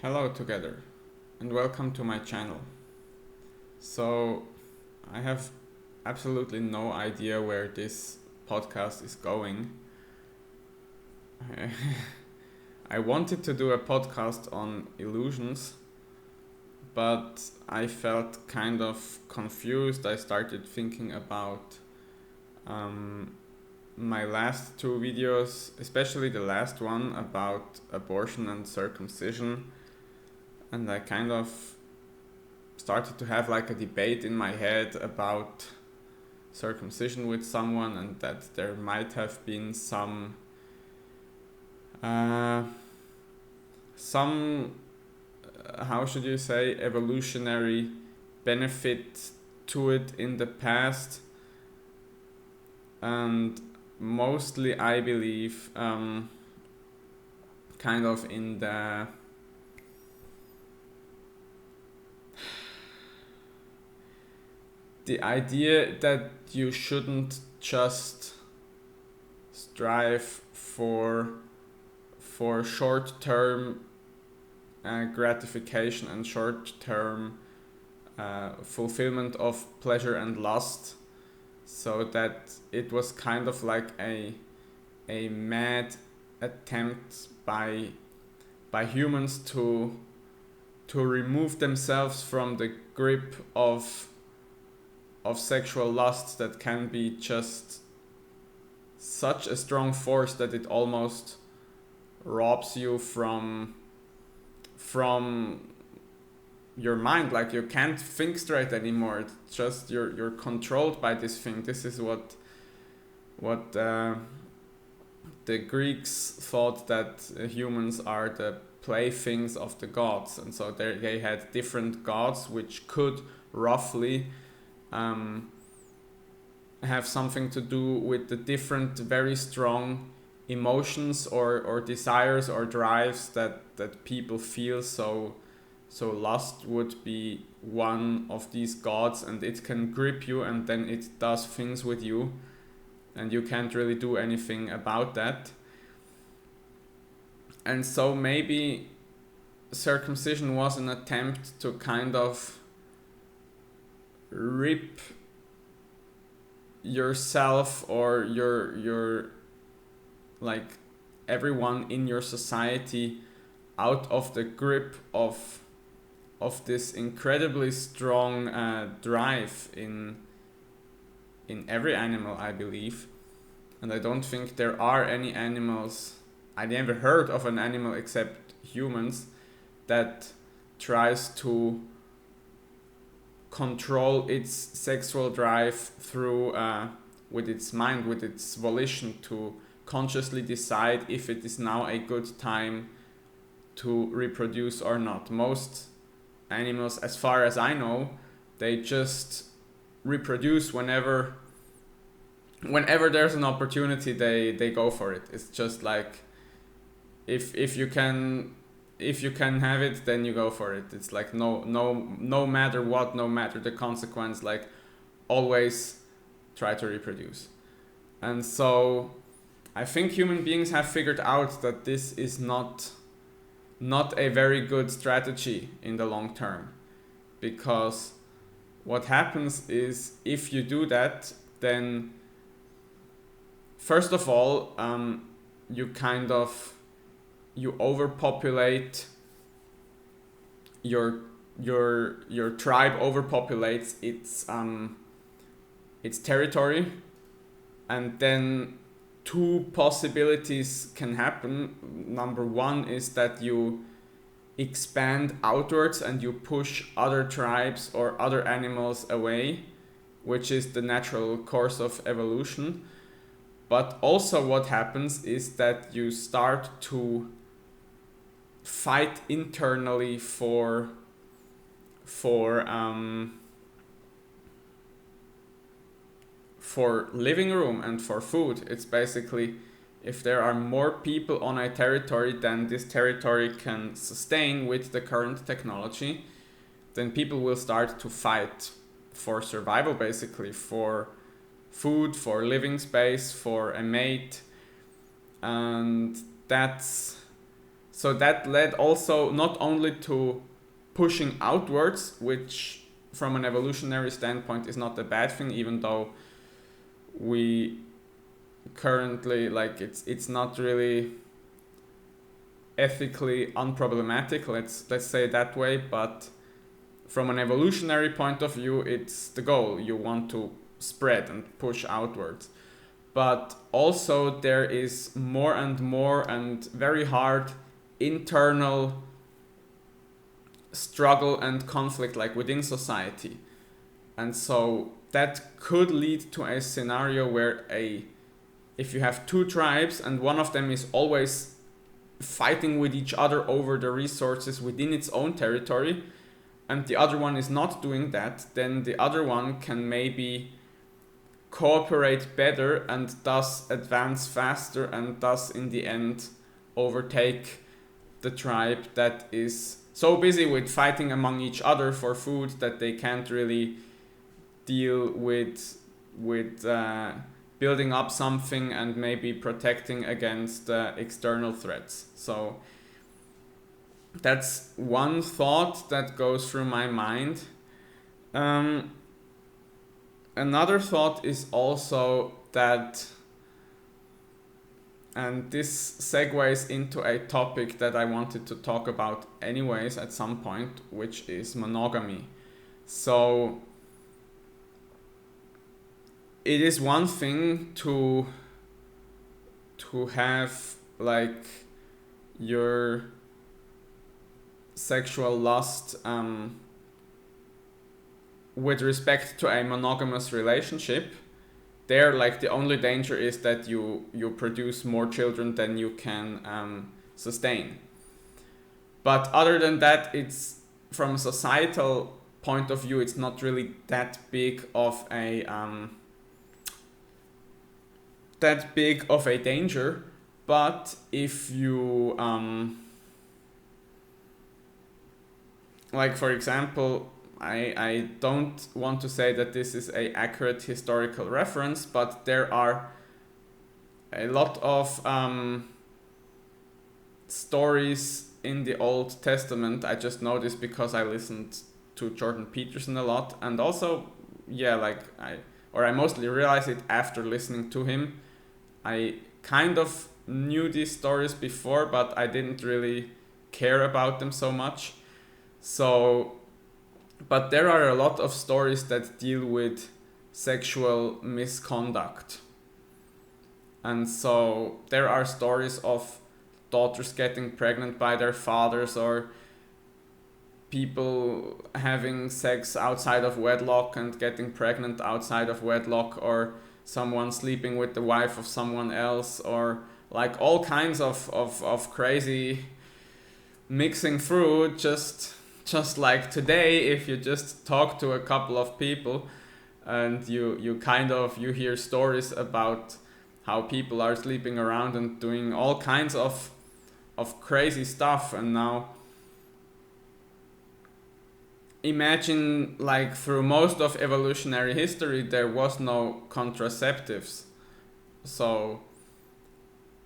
Hello together and welcome to my channel. So, I have absolutely no idea where this podcast is going. I wanted to do a podcast on illusions, but I felt kind of confused. I started thinking about my last two videos, especially the last one about abortion and circumcision. And I kind of started to have like a debate in my head about circumcision with someone, and that there might have been some how should you say, evolutionary benefit to it in the past. And mostly I believe kind of in the idea that you shouldn't just strive for short-term gratification and short-term fulfillment of pleasure and lust, so that it was kind of like a mad attempt by humans to remove themselves from the grip of sexual lust that can be just such a strong force that it almost robs you from your mind. Like, you can't think straight anymore. It's just you're controlled by this thing. This is what the Greeks thought, that humans are the playthings of the gods, and so they had different gods which could roughly have something to do with the different very strong emotions or desires or drives that people feel. So lust would be one of these gods, and it can grip you, and then it does things with you, and you can't really do anything about that. And so maybe circumcision was an attempt to kind of rip yourself or your like everyone in your society out of the grip of this incredibly strong drive in every animal, I believe. And I don't think there are any animals, I never heard of an animal except humans, that tries to control its sexual drive through with its mind, with its volition, to consciously decide if it is now a good time to reproduce or not. Most animals, as far as I know, they just reproduce whenever there's an opportunity. They go for it. It's just like, if you can have it, then you go for it. It's like no matter what, no matter the consequence, like, always try to reproduce. And so I think human beings have figured out that this is not a very good strategy in the long term, because what happens is, if you do that, then first of all, you overpopulate your tribe, overpopulates its territory, and then two possibilities can happen. Number one is that you expand outwards and you push other tribes or other animals away, which is the natural course of evolution. But also what happens is that you start to fight internally for living room and for food. It's basically, if there are more people on a territory than this territory can sustain with the current technology, then people will start to fight for survival, basically, for food, for living space, for a mate. And that's So that led also not only to pushing outwards, which from an evolutionary standpoint is not a bad thing, even though we currently, like, it's not really ethically unproblematic, let's say it that way, but from an evolutionary point of view, it's the goal. You want to spread and push outwards. But also there is more and very hard internal struggle and conflict, like within society. And so that could lead to a scenario where if you have two tribes and one of them is always fighting with each other over the resources within its own territory, and the other one is not doing that, then the other one can maybe cooperate better and thus advance faster and thus in the end overtake the tribe that is so busy with fighting among each other for food that they can't really deal with building up something and maybe protecting against external threats. So that's one thought that goes through my mind. Another thought is also that, and this segues into a topic that I wanted to talk about anyways at some point, which is monogamy. So it is one thing to have like your sexual lust with respect to a monogamous relationship. There, like, the only danger is that you produce more children than you can sustain. But other than that, it's, from a societal point of view, it's not really that big of a danger. But if you like, for example, I don't want to say that this is a accurate historical reference, but there are a lot of stories in the Old Testament. I just know this because I listened to Jordan Peterson a lot, and also, yeah, like I mostly realized it after listening to him. I kind of knew these stories before, but I didn't really care about them so much. So, but there are a lot of stories that deal with sexual misconduct. And so there are stories of daughters getting pregnant by their fathers, or people having sex outside of wedlock and getting pregnant outside of wedlock, or someone sleeping with the wife of someone else, or like all kinds of crazy mixing through. Just like today, if you just talk to a couple of people and you hear stories about how people are sleeping around and doing all kinds of crazy stuff. And now imagine, like, through most of evolutionary history there was no contraceptives, so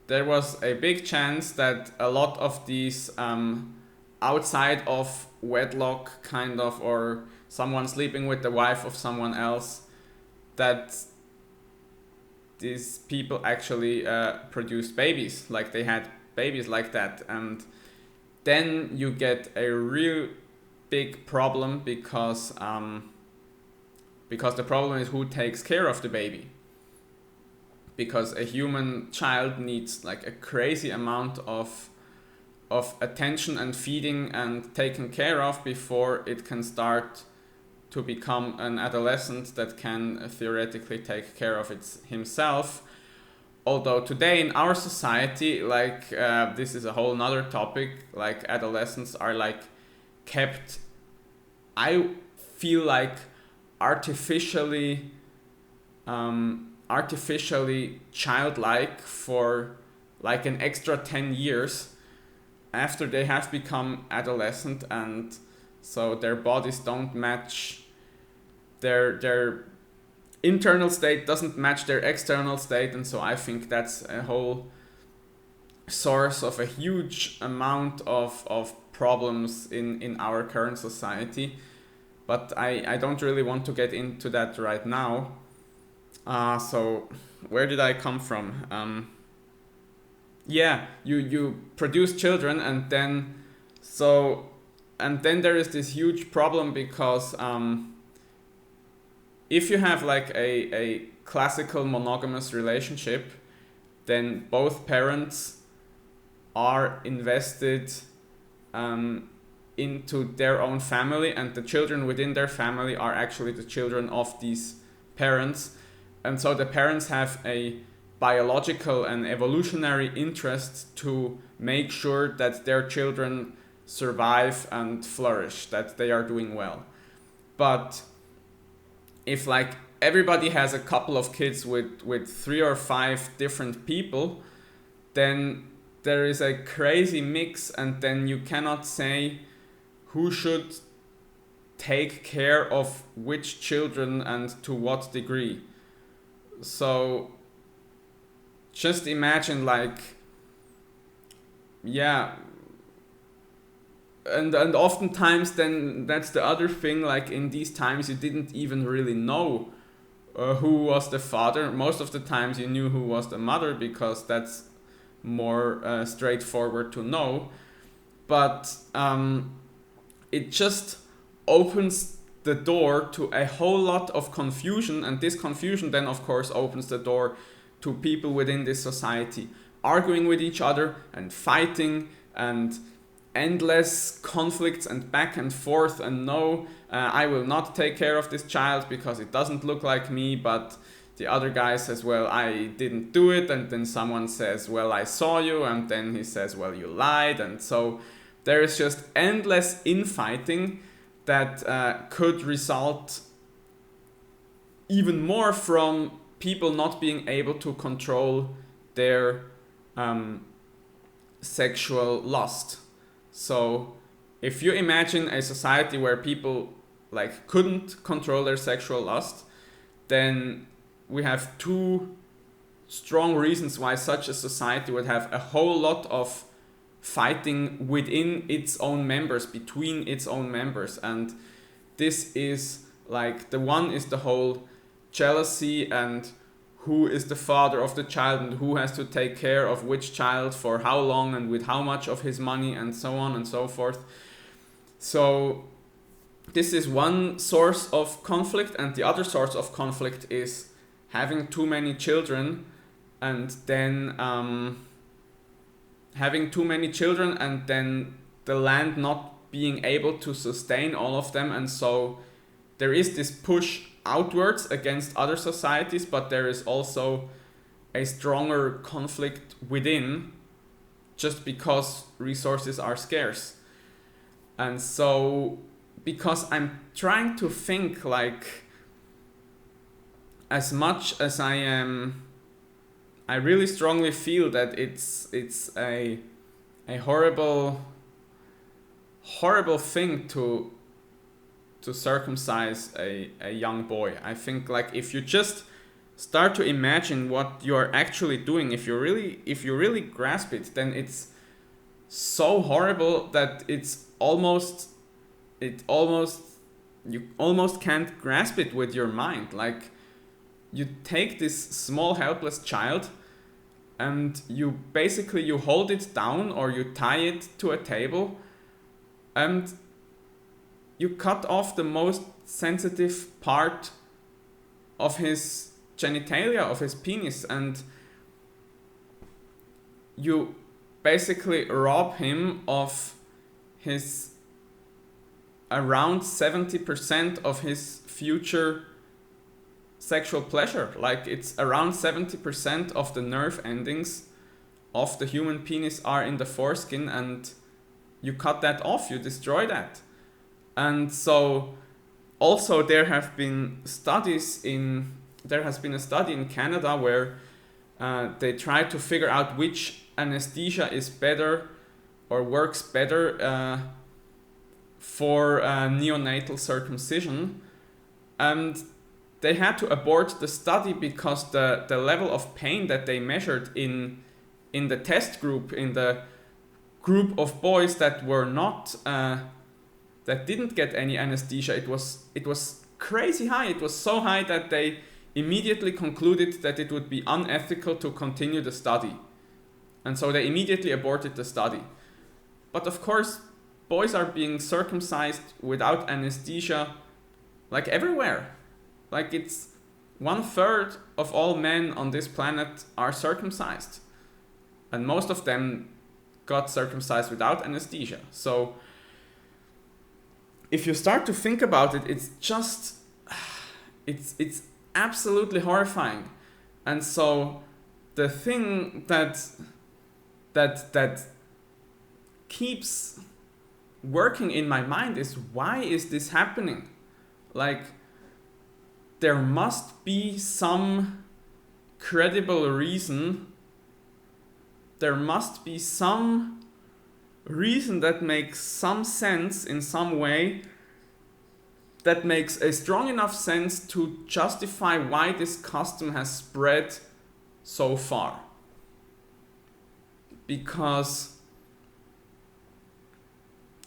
there was a big chance that a lot of these outside of wedlock kind of, or someone sleeping with the wife of someone else, that these people actually produced babies, like they had babies like that. And then you get a real big problem, because the problem is who takes care of the baby. Because a human child needs like a crazy amount of attention and feeding and taken care of before it can start to become an adolescent that can theoretically take care of himself. Although today in our society, like this is a whole nother topic, like adolescents are like kept, I feel like, artificially childlike for like an extra 10 years after they have become adolescent, and so their bodies don't match, their internal state doesn't match their external state. And so I think that's a whole source of a huge amount of problems in our current society. But I don't really want to get into that right now. So where did I come from? Yeah, you produce children, and then there is this huge problem because if you have like a classical monogamous relationship, then both parents are invested into their own family, and the children within their family are actually the children of these parents. And so the parents have a biological and evolutionary interest to make sure that their children survive and flourish, that they are doing well. But if like everybody has a couple of kids with 3 or 5 different people, then there is a crazy mix, and then you cannot say who should take care of which children and to what degree. So just imagine like, yeah, and oftentimes then that's the other thing, like in these times you didn't even really know who was the father. Most of the times you knew who was the mother because that's more straightforward to know. But it just opens the door to a whole lot of confusion, and this confusion then of course opens the door to people within this society arguing with each other and fighting and endless conflicts and back and forth, and no, I will not take care of this child because it doesn't look like me, but the other guy says, well, I didn't do it, and then someone says, well, I saw you, and then he says, well, you lied. And so there is just endless infighting that could result even more from people not being able to control their sexual lust. So if you imagine a society where people like couldn't control their sexual lust, then we have 2 strong reasons why such a society would have a whole lot of fighting within its own members, between its own members. And this is like, the one is the whole jealousy and who is the father of the child and who has to take care of which child for how long and with how much of his money and so on and so forth. So this is one source of conflict, and the other source of conflict is having too many children, and then the land not being able to sustain all of them. And so there is this push outwards against other societies, but there is also a stronger conflict within, just because resources are scarce. And so, because I'm trying to think like, as much as I really strongly feel that it's a horrible thing to circumcise a young boy. I think like, if you just start to imagine what you're actually doing, if you really grasp it, then it's so horrible that you almost can't grasp it with your mind. Like, you take this small helpless child and you hold it down, or you tie it to a table, and you cut off the most sensitive part of his genitalia, of his penis, and you basically rob him of his around 70% of his future sexual pleasure. Like, it's around 70% of the nerve endings of the human penis are in the foreskin, and you cut that off, you destroy that. And so also there has been a study in Canada where they try to figure out which anesthesia is better or works better for neonatal circumcision, and they had to abort the study because the level of pain that they measured in in the test group, in the group of boys that were not that didn't get any anesthesia, it was crazy high. It was so high that they immediately concluded that it would be unethical to continue the study. And so they immediately aborted the study. But of course, boys are being circumcised without anesthesia, like everywhere. Like it's 1/3 of all men on this planet are circumcised. And most of them got circumcised without anesthesia. So if you start to think about it, it's just, it's absolutely horrifying. And so the thing that keeps working in my mind is, why is this happening? Like, there must be some credible reason. There must be some reason that makes some sense in some way, that makes a strong enough sense to justify why this custom has spread so far. Because,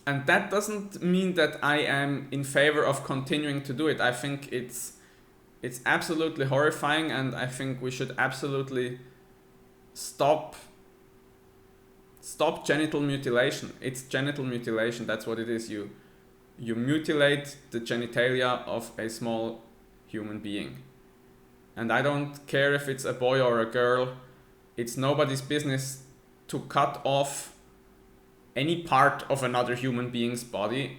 and that doesn't mean that I am in favor of continuing to do it. I think it's absolutely horrifying, and I think we should absolutely stop genital mutilation. It's genital mutilation, that's what it is. You mutilate the genitalia of a small human being. And I don't care if it's a boy or a girl, it's nobody's business to cut off any part of another human being's body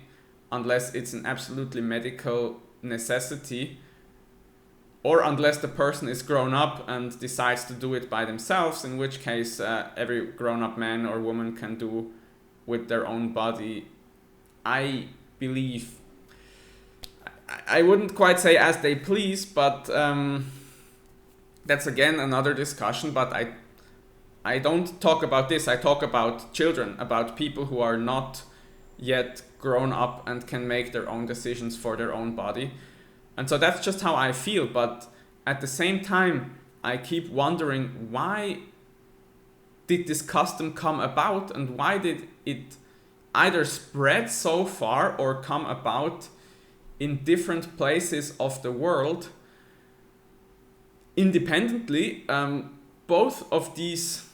unless it's an absolutely medical necessity, or unless the person is grown up and decides to do it by themselves, in which case every grown-up man or woman can do with their own body. I believe, I wouldn't quite say as they please, but that's again another discussion. But I don't talk about this. I talk about children, about people who are not yet grown up and can make their own decisions for their own body. And so that's just how I feel. But at the same time, I keep wondering, why did this custom come about, and why did it either spread so far or come about in different places of the world independently? Both of these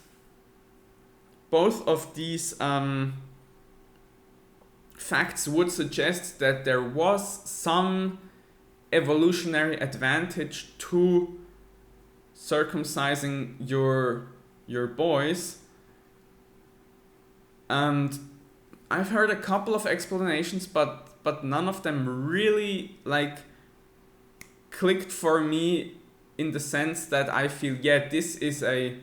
facts would suggest that there was some evolutionary advantage to circumcising your boys. And I've heard a couple of explanations, but none of them really like clicked for me, in the sense that I feel, yeah, this is a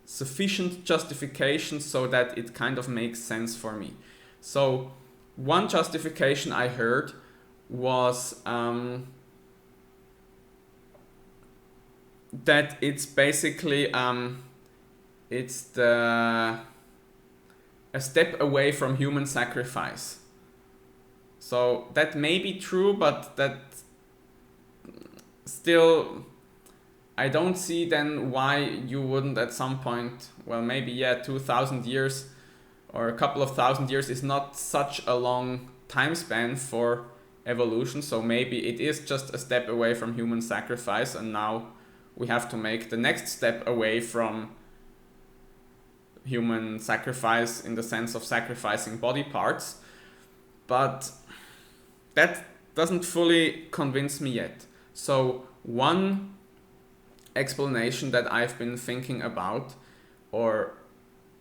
sufficient justification so that it kind of makes sense for me. So one justification I heard was that it's basically it's a step away from human sacrifice. So that may be true, but that still, I don't see then why you wouldn't at some point, well, maybe, yeah, 2,000 years or a couple of thousand years is not such a long time span for evolution. So maybe it is just a step away from human sacrifice, and now we have to make the next step away from human sacrifice in the sense of sacrificing body parts. But that doesn't fully convince me yet. So one explanation that I've been thinking about, or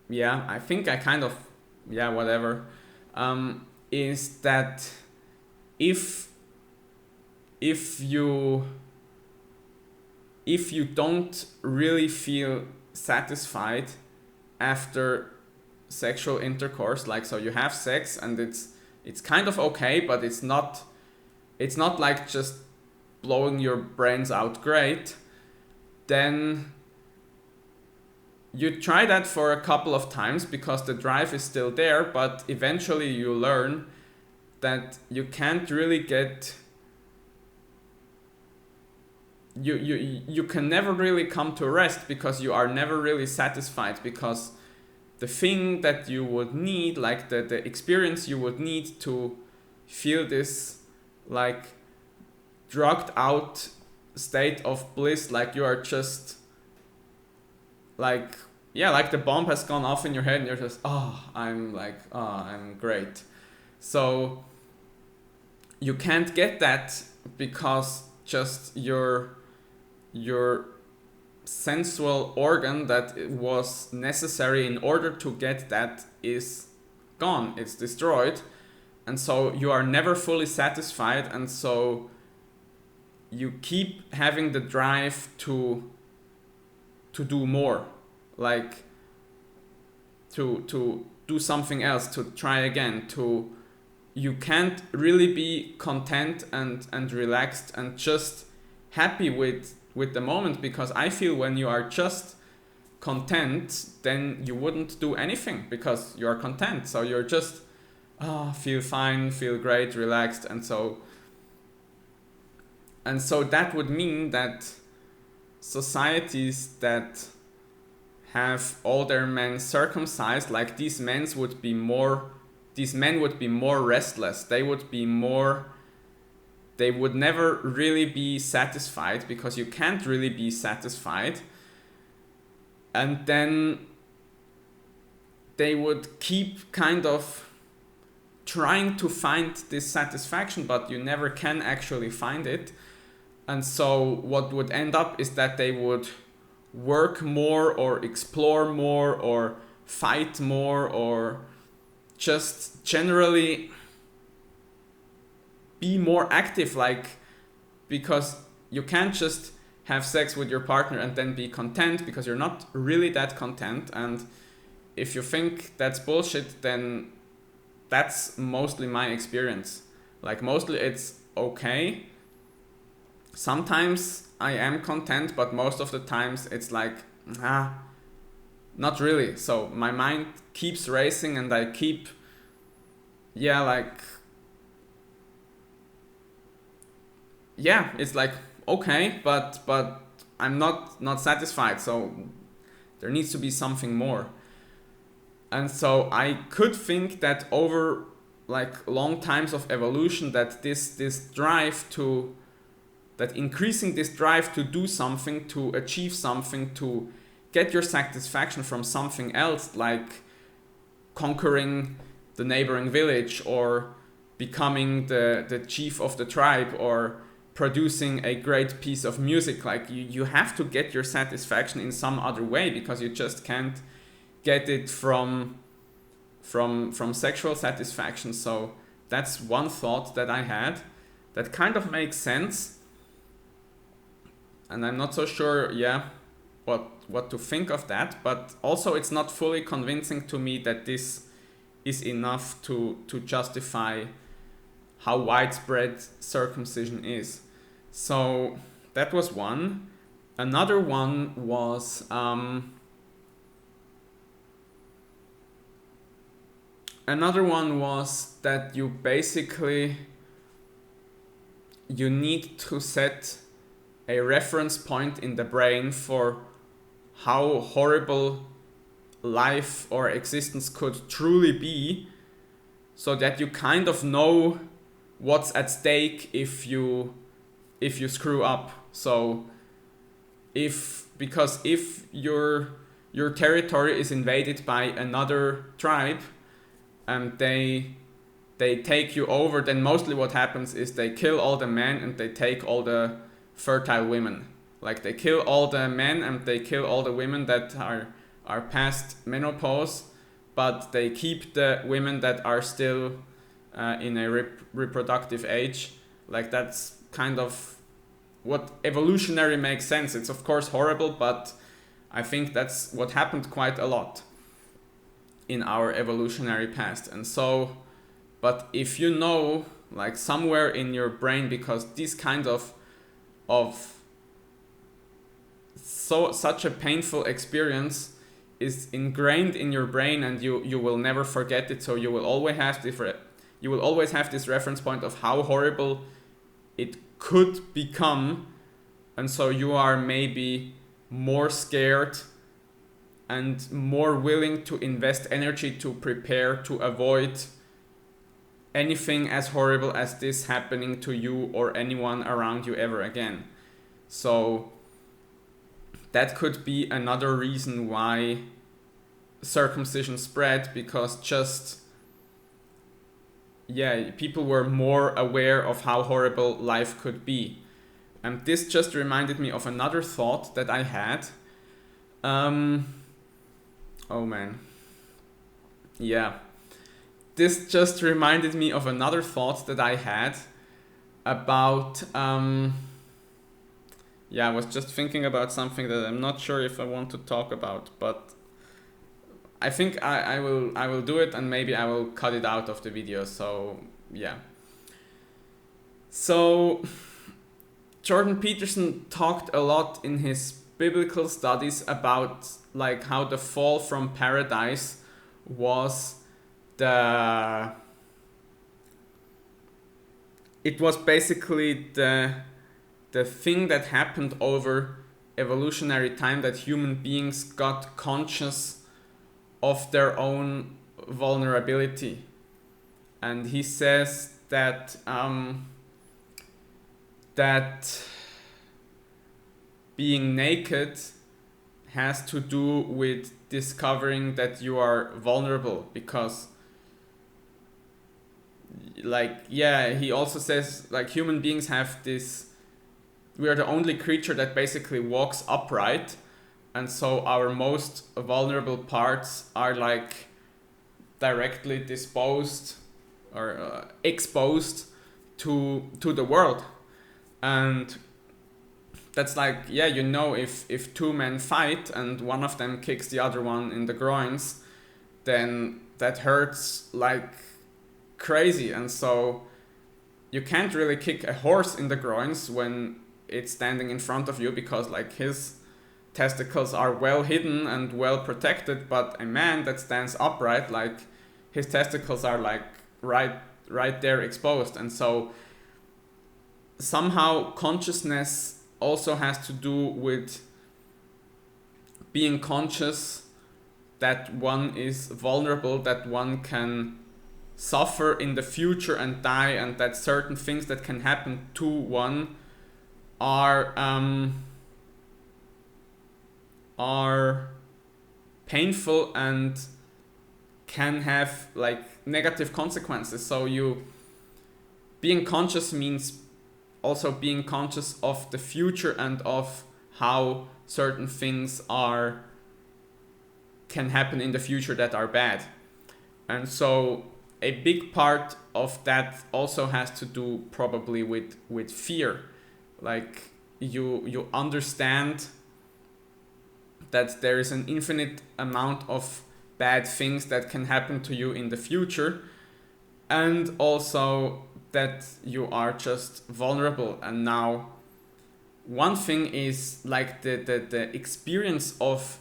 yeah, I think I kind of, yeah, whatever, is that if you don't really feel satisfied after sexual intercourse, like, so you have sex and it's kind of okay, but it's not like just blowing your brains out great, then you try that for a couple of times because the drive is still there, but eventually you learn that you can't really get you can never really come to rest, because you are never really satisfied, because the thing that you would need, like the experience you would need to feel this like drugged out state of bliss, like you are just like, yeah, like the bomb has gone off in your head and you're just, I'm great. So you can't get that, because just your sensual organ that was necessary in order to get that is gone, it's destroyed, and so you are never fully satisfied, and so you keep having the drive to do more, like to do something else, to try again, to you can't really be content and relaxed and just happy with the moment, because I feel when you are just content, then you wouldn't do anything, because you are content, so you're just feel fine, feel great, relaxed, and so that would mean that societies that have all their men circumcised, like these men would be more restless. They would never really be satisfied, because you can't really be satisfied. And then they would keep kind of trying to find this satisfaction, but you never can actually find it. And so what would end up is that they would work more, or explore more, or fight more, or just generally be more active, like, because you can't just have sex with your partner and then be content, because you're not really that content. And if you think that's bullshit, then that's mostly my experience. Like, mostly it's okay. Sometimes I am content, but most of the times it's like, not really. So my mind keeps racing, and I keep, it's like, okay, but I'm not satisfied, so there needs to be something more. And so I could think that over like long times of evolution, that this drive to, that increasing this drive to do something, to achieve something, to get your satisfaction from something else, like conquering the neighboring village, or becoming the chief of the tribe, or producing a great piece of music, like you have to get your satisfaction in some other way, because you just can't get it from sexual satisfaction. So that's one thought that I had that kind of makes sense, and I'm not so sure what to think of that, but also it's not fully convincing to me that this is enough to justify how widespread circumcision is. So that was one. Another one was that you basically, you need to set a reference point in the brain for how horrible life or existence could truly be, so that you kind of know what's at stake if you screw up. So because if your territory is invaded by another tribe, and they take you over, then mostly what happens is they kill all the men and they take all the fertile women. Like, they kill all the men and they kill all the women that are past menopause, but they keep the women that are still in a reproductive age. Like, that's kind of what evolutionary makes sense. It's of course horrible, but I think that's what happened quite a lot in our evolutionary past. And so, but if you know, like, somewhere in your brain, because this kind of such a painful experience is ingrained in your brain, and you will never forget it, so you will always have this reference point of how horrible it could become and so you are maybe more scared and more willing to invest energy to prepare to avoid anything as horrible as this happening to you or anyone around you ever again. So that could be another reason why circumcision spread, because people were more aware of how horrible life could be. And this just reminded me of another thought that I had. Oh man. Yeah. This just reminded me of another thought that I had about... I was just thinking about something that I'm not sure if I want to talk about, but I think I will do it, and maybe I will cut it out of the video. So yeah. So Jordan Peterson talked a lot in his biblical studies about like how the fall from paradise was basically the thing that happened over evolutionary time, that human beings got conscious of their own vulnerability. And he says that that being naked has to do with discovering that you are vulnerable, because he also says like human beings have this, we are the only creature that basically walks upright, and so our most vulnerable parts are like directly disposed or exposed to the world. And that's like, if two men fight and one of them kicks the other one in the groins, then that hurts like crazy. And so you can't really kick a horse in the groins when it's standing in front of you, because like his testicles are well hidden and well protected, but a man that stands upright, like his testicles are like right there exposed. And so somehow consciousness also has to do with being conscious that one is vulnerable, that one can suffer in the future and die, and that certain things that can happen to one are painful and can have like negative consequences. So being conscious means also being conscious of the future and of how certain things can happen in the future that are bad. And so a big part of that also has to do probably with fear. Like you understand that there is an infinite amount of bad things that can happen to you in the future, and also that you are just vulnerable. And now one thing is like the experience of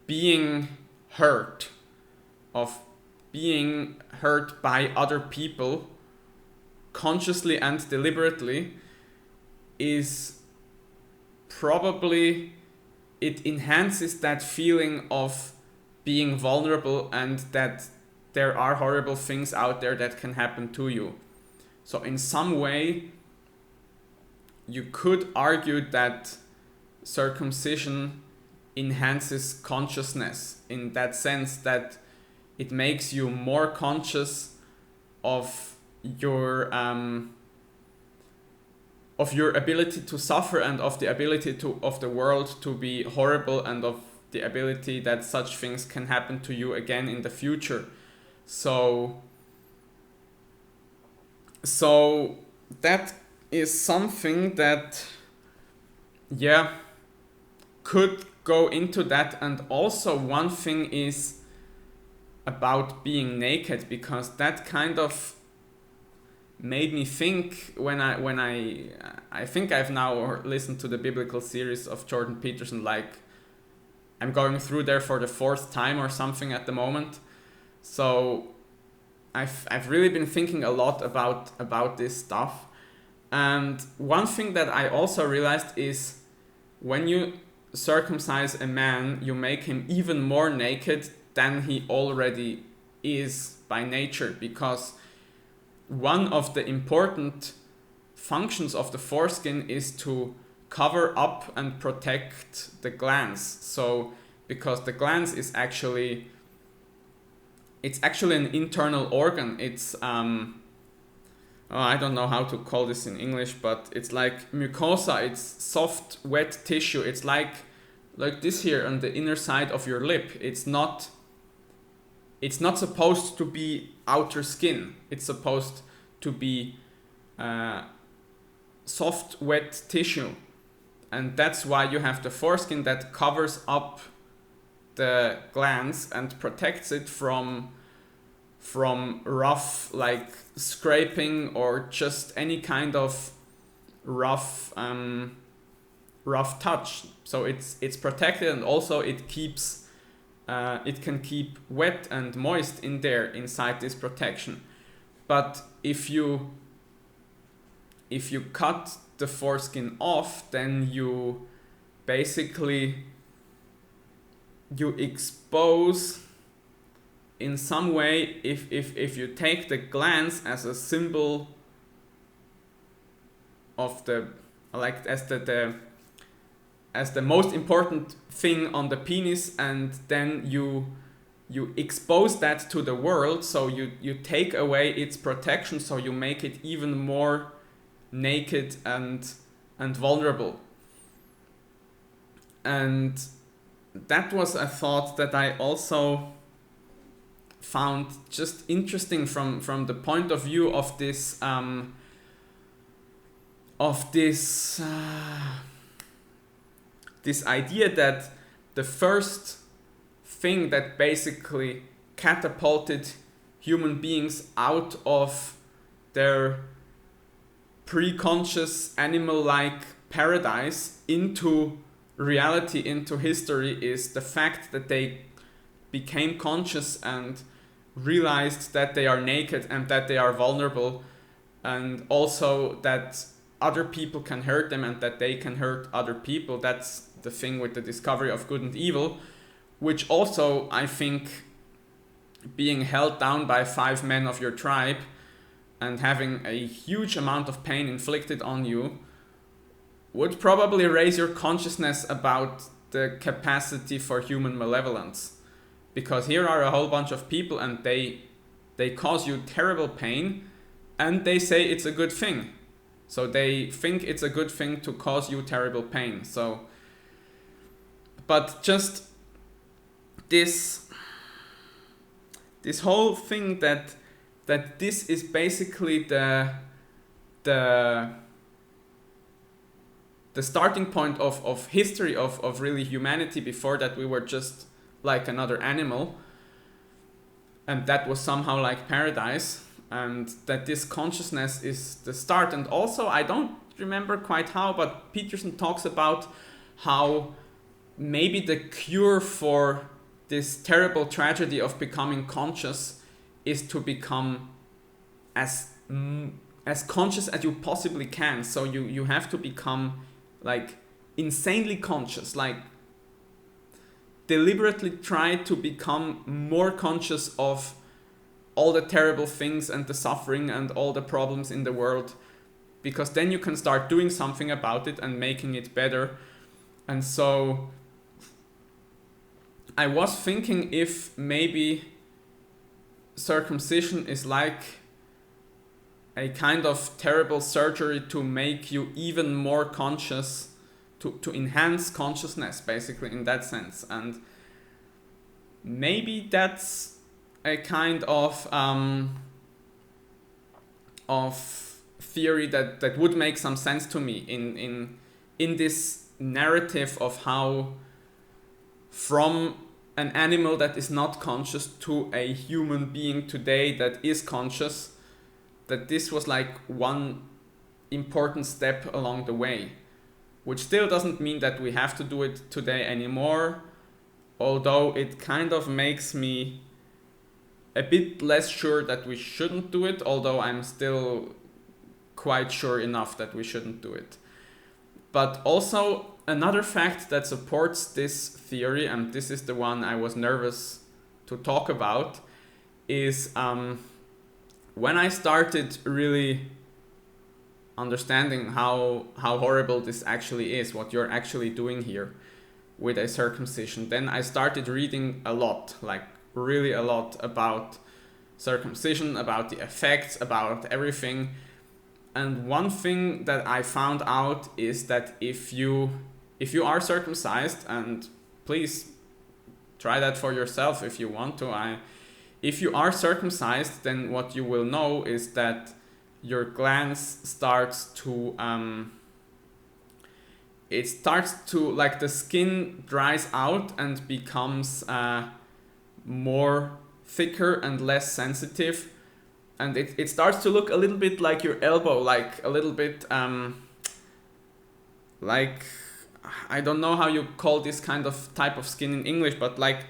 being hurt, by other people consciously and deliberately, is probably, it enhances that feeling of being vulnerable and that there are horrible things out there that can happen to you. So in some way, you could argue that circumcision enhances consciousness, in that sense that it makes you more conscious of your ability to suffer, and of the ability of the world to be horrible, and of the ability that such things can happen to you again in the future. So that is something that could go into that. And also one thing is about being naked, because that kind of made me think when I think I've now listened to the biblical series of Jordan Peterson, like I'm going through there for the 4th time or something at the moment. So I've really been thinking a lot about this stuff. And one thing that I also realized is when you circumcise a man, you make him even more naked than he already is by nature, because one of the important functions of the foreskin is to cover up and protect the glans. So because the glans is actually an internal organ. It's I don't know how to call this in English, but it's like mucosa. It's soft, wet tissue. It's like this here on the inner side of your lip. It's not supposed to be outer skin. It's supposed to be soft, wet tissue. And that's why you have the foreskin that covers up the glands and protects it from rough, like scraping or just any kind of rough touch. So it's protected, and also it keeps it can keep wet and moist in there inside this protection. But if you cut the foreskin off, then you basically expose in some way, if you take the glans as a symbol of the, like, as the most important thing on the penis, and then you expose that to the world, so you take away its protection, so you make it even more naked and vulnerable. And that was a thought that I also found just interesting from the point of view of this this idea that the first thing that basically catapulted human beings out of their pre-conscious animal-like paradise into reality, into history, is the fact that they became conscious and realized that they are naked and that they are vulnerable, and also that other people can hurt them and that they can hurt other people. That's the thing with the discovery of good and evil, which also, I think, being held down by 5 men of your tribe and having a huge amount of pain inflicted on you would probably raise your consciousness about the capacity for human malevolence. Because here are a whole bunch of people and they cause you terrible pain, and they say it's a good thing. So they think it's a good thing to cause you terrible pain. So, but just this whole thing that this is basically the starting point of history of really humanity. Before that we were just like another animal, and that was somehow like paradise, and that this consciousness is the start. And also, I don't remember quite how, but Peterson talks about how maybe the cure for this terrible tragedy of becoming conscious is to become as conscious as you possibly can. So you have to become like insanely conscious, like deliberately try to become more conscious of all the terrible things and the suffering and all the problems in the world, because then you can start doing something about it and making it better. And so I was thinking if maybe circumcision is like a kind of terrible surgery to make you even more conscious, to enhance consciousness, basically, in that sense. And maybe that's a kind of theory that would make some sense to me in this narrative of how from an animal that is not conscious to a human being today that is conscious, that this was like one important step along the way. Which still doesn't mean that we have to do it today anymore, although it kind of makes me a bit less sure that we shouldn't do it, although I'm still quite sure enough that we shouldn't do it. But also another fact that supports this theory, and this is the one I was nervous to talk about, is when I started really understanding how horrible this actually is, what you're actually doing here with a circumcision, then I started reading a lot, like really a lot, about circumcision, about the effects, about everything. And one thing that I found out is that if you are circumcised, and please try that for yourself if you want to, if you are circumcised, then what you will know is that your glans starts to like the skin dries out and becomes more thicker and less sensitive, and it starts to look a little bit like your elbow, like a little bit like, I don't know how you call this kind of type of skin in English, but like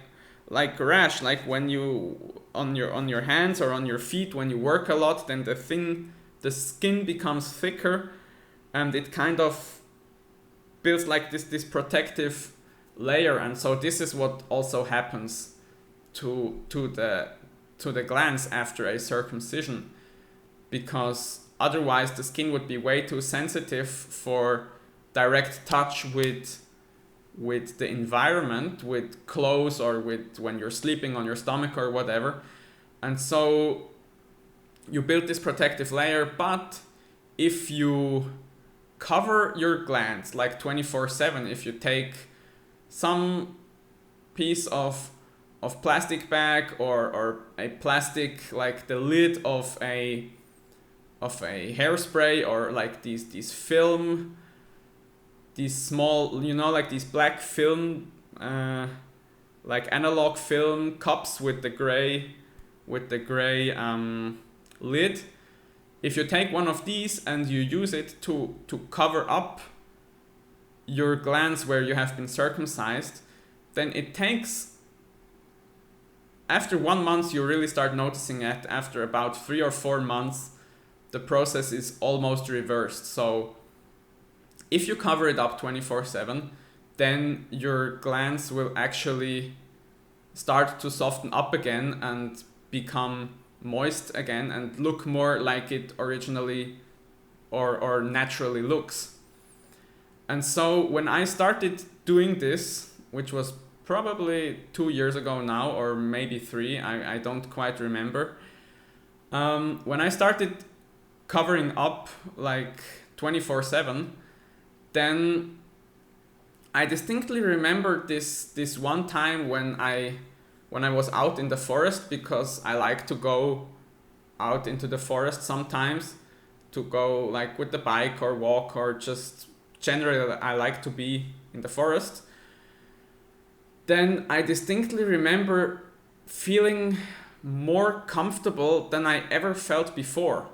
rash, like when you on your hands or on your feet, when you work a lot, then the skin becomes thicker, and it kind of builds like this protective layer. And so this is what also happens to the glands after a circumcision, because otherwise the skin would be way too sensitive for direct touch with the environment, with clothes, or with when you're sleeping on your stomach or whatever. And so you build this protective layer. But if you cover your glands like 24/7, if you take some piece of plastic bag or a plastic, like the lid of a hairspray, or like these film, these small, like these black film, like analog film cups with the gray lid. If you take one of these and you use it to cover up your glands where you have been circumcised, then it takes, after 1 month you really start noticing it. After about 3 or 4 months, the process is almost reversed. So if you cover it up 24/7, then your glands will actually start to soften up again and become moist again and look more like it originally or naturally looks. And so when I started doing this, which was probably 2 years ago now, or maybe 3, I don't quite remember. When I started covering up like 24/7, then I distinctly remember this one time when I was out in the forest, because I like to go out into the forest sometimes, to go like with the bike or walk, or just generally I like to be in the forest. Then I distinctly remember feeling more comfortable than I ever felt before.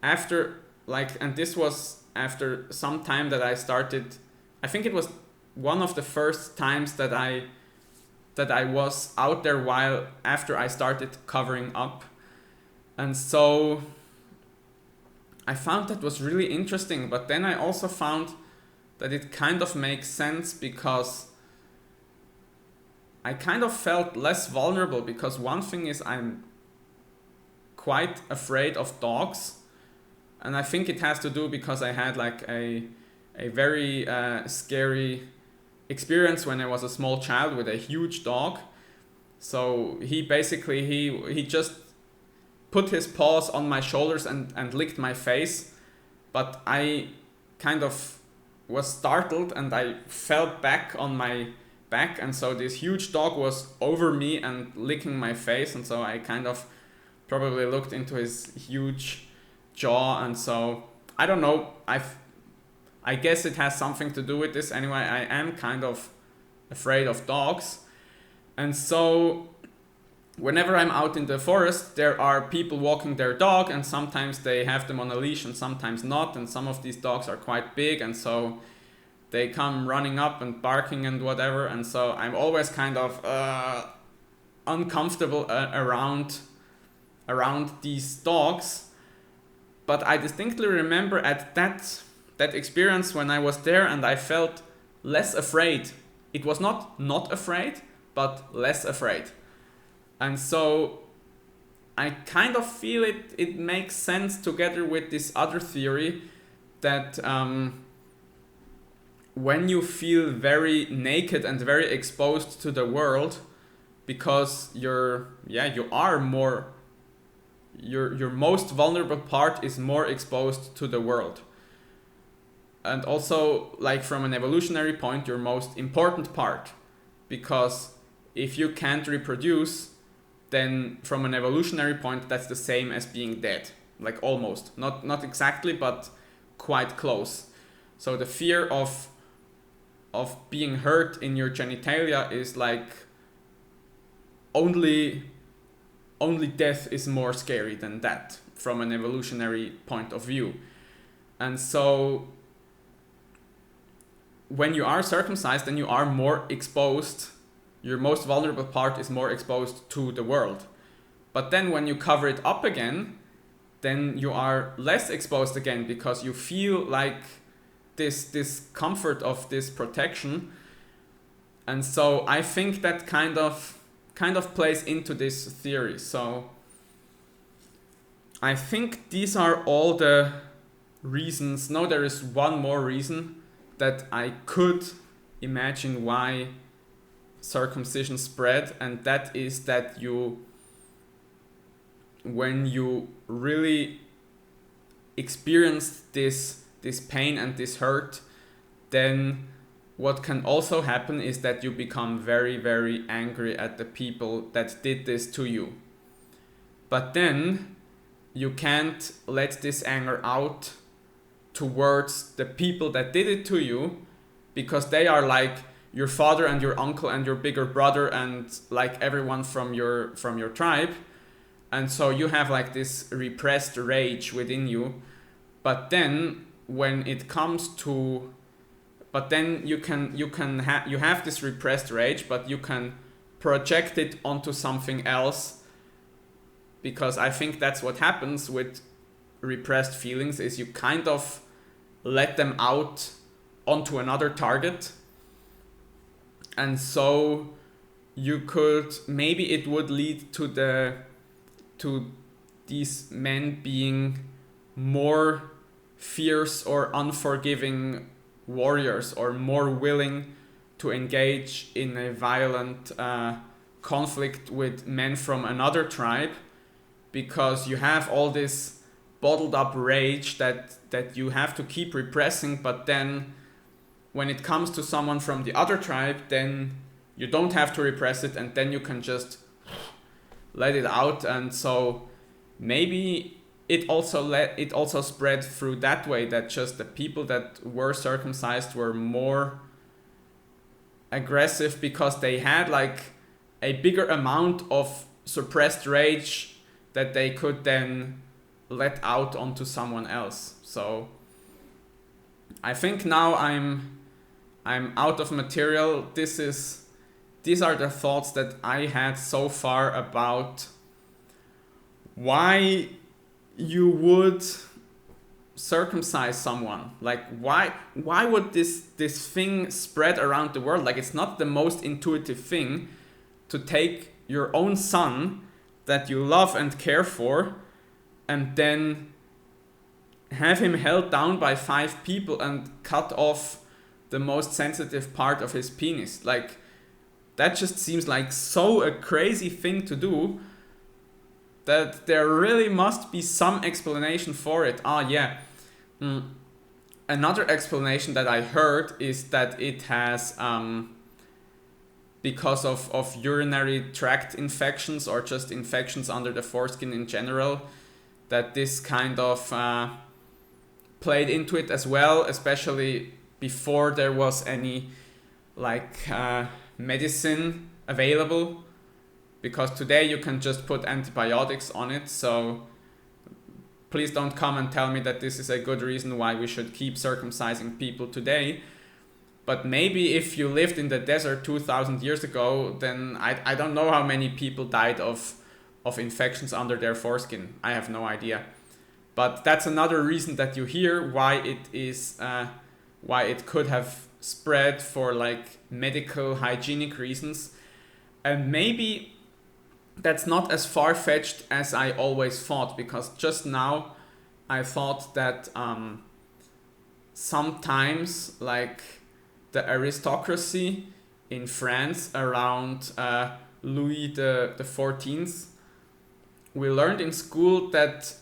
And this was after some time that I started, I think it was one of the first times that I was out there while after I started covering up. And so I found that was really interesting, but then I also found that it kind of makes sense, because I kind of felt less vulnerable, because one thing is I'm quite afraid of dogs, and I think it has to do because I had like a very scary experience when I was a small child with a huge dog. So he basically he just put his paws on my shoulders and licked my face, but I kind of was startled and I fell back on my back, and so this huge dog was over me and licking my face, and so I kind of probably looked into his huge jaw. And so I don't know, I guess it has something to do with this. Anyway, I am kind of afraid of dogs. And so whenever I'm out in the forest, there are people walking their dog, and sometimes they have them on a leash and sometimes not, and some of these dogs are quite big, and so they come running up and barking and whatever, and so I'm always kind of uncomfortable around these dogs. but I distinctly remember at that experience when I was there, and I felt less afraid. It was not afraid, but less afraid. And so I kind of feel it makes sense together with this other theory that when you feel very naked and very exposed to the world, because your most vulnerable part is more exposed to the world. And also, like from an evolutionary point, your most important part, because if you can't reproduce, then from an evolutionary point, that's the same as being dead, like almost, not exactly, but quite close. So the fear of being hurt in your genitalia is like only death is more scary than that from an evolutionary point of view. And so when you are circumcised, then you are more exposed. Your most vulnerable part is more exposed to the world. But then when you cover it up again, then you are less exposed again, because you feel like this comfort of this protection. And so I think that kind of plays into this theory. So I think these are all the reasons. No, there is one more reason that I could imagine why circumcision spread, and that is that when you really experience this pain and this hurt, then what can also happen is that you become very, very angry at the people that did this to you. But then you can't let this anger out towards the people that did it to you, because they are like your father and your uncle and your bigger brother and like everyone from your tribe. And so you have like this repressed rage within you. But then when it comes to, but then you have this repressed rage, but you can project it onto something else, because I think that's what happens with repressed feelings, is you kind of let them out onto another target. And so you could, maybe it would lead to these men being more fierce or unforgiving warriors, or more willing to engage in a violent conflict with men from another tribe, because you have all this bottled up rage that you have to keep repressing. But then when it comes to someone from the other tribe, then you don't have to repress it, and then you can just let it out. And so maybe it also spread through that way, that just the people that were circumcised were more aggressive because they had like a bigger amount of suppressed rage that they could then let out onto someone else. So I think now I'm out of material. These are the thoughts that I had so far about why you would circumcise someone. Like why would this thing spread around the world? Like, it's not the most intuitive thing to take your own son that you love and care for, and then have him held down by 5 people and cut off the most sensitive part of his penis. Like, that just seems like so a crazy thing to do that there really must be some explanation for it. Another explanation that I heard is that it has, because of urinary tract infections, or just infections under the foreskin in general, that this kind of played into it as well, especially before there was any medicine available, because today you can just put antibiotics on it. So please don't come and tell me that this is a good reason why we should keep circumcising people today. But maybe if you lived in the desert 2,000 years ago, then I don't know how many people died of infections under their foreskin. I have no idea. But that's another reason that you hear why why it could have spread for like medical hygienic reasons. And maybe that's not as far-fetched as I always thought, because just now I thought that sometimes like the aristocracy in France around Louis the 14th, we learned in school that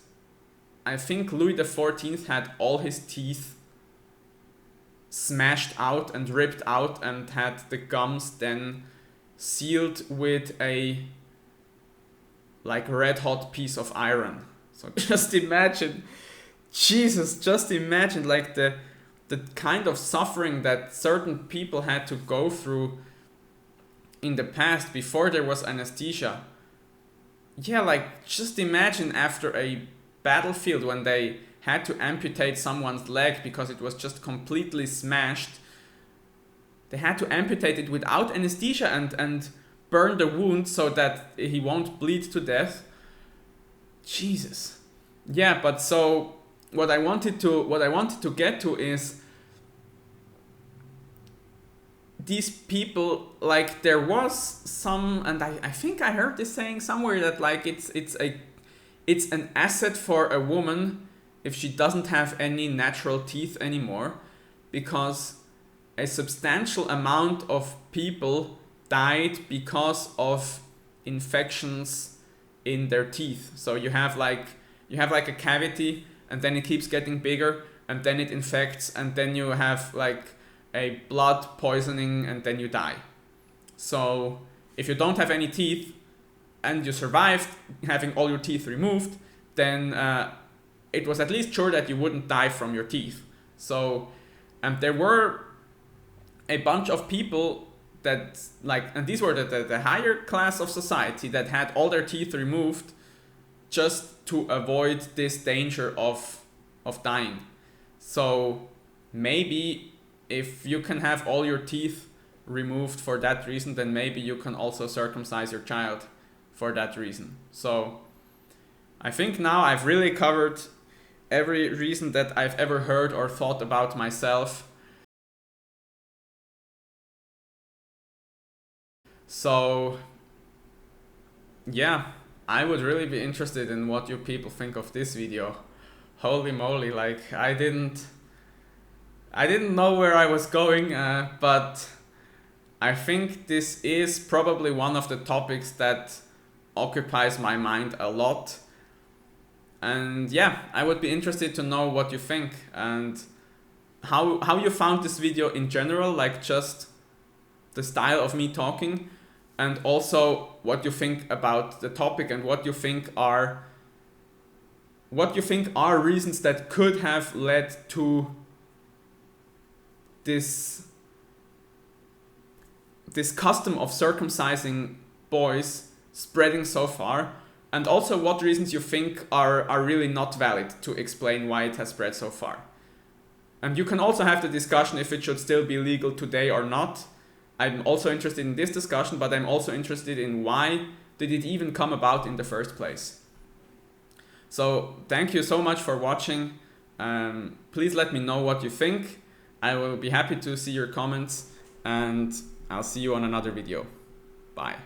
I think Louis the 14th had all his teeth smashed out and ripped out and had the gums then sealed with a like red hot piece of iron. So just imagine, Jesus, just imagine like the kind of suffering that certain people had to go through in the past before there was anesthesia. Yeah, like just imagine after a battlefield when they had to amputate someone's leg because it was just completely smashed. They had to amputate it without anesthesia and burn the wound so that he won't bleed to death. Jesus. Yeah, but so what I wanted to get to is these people, like there was some, and I think I heard this saying somewhere, that like it's an asset for a woman if she doesn't have any natural teeth anymore, because a substantial amount of people died because of infections in their teeth. So you have like a cavity, and then it keeps getting bigger, and then it infects, and then you have like a blood poisoning, and then you die. So if you don't have any teeth and you survived having all your teeth removed, then it was at least sure that you wouldn't die from your teeth. So there were a bunch of people that like, and these were the higher class of society that had all their teeth removed just to avoid this danger of dying. So maybe if you can have all your teeth removed for that reason, then maybe you can also circumcise your child for that reason. So I think now I've really covered every reason that I've ever heard or thought about myself. So yeah, I would really be interested in what you people think of this video. Holy moly, like I didn't know where I was going, but I think this is probably one of the topics that occupies my mind a lot. And yeah, I would be interested to know what you think and how you found this video in general, like just the style of me talking, and also what you think about the topic and what you think are reasons that could have led to this custom of circumcising boys spreading so far, and also what reasons you think are really not valid to explain why it has spread so far. And you can also have the discussion if it should still be legal today or not. I'm also interested in this discussion, but I'm also interested in why did it even come about in the first place. So thank you so much for watching. Please let me know what you think. I will be happy to see your comments, and I'll see you on another video. Bye.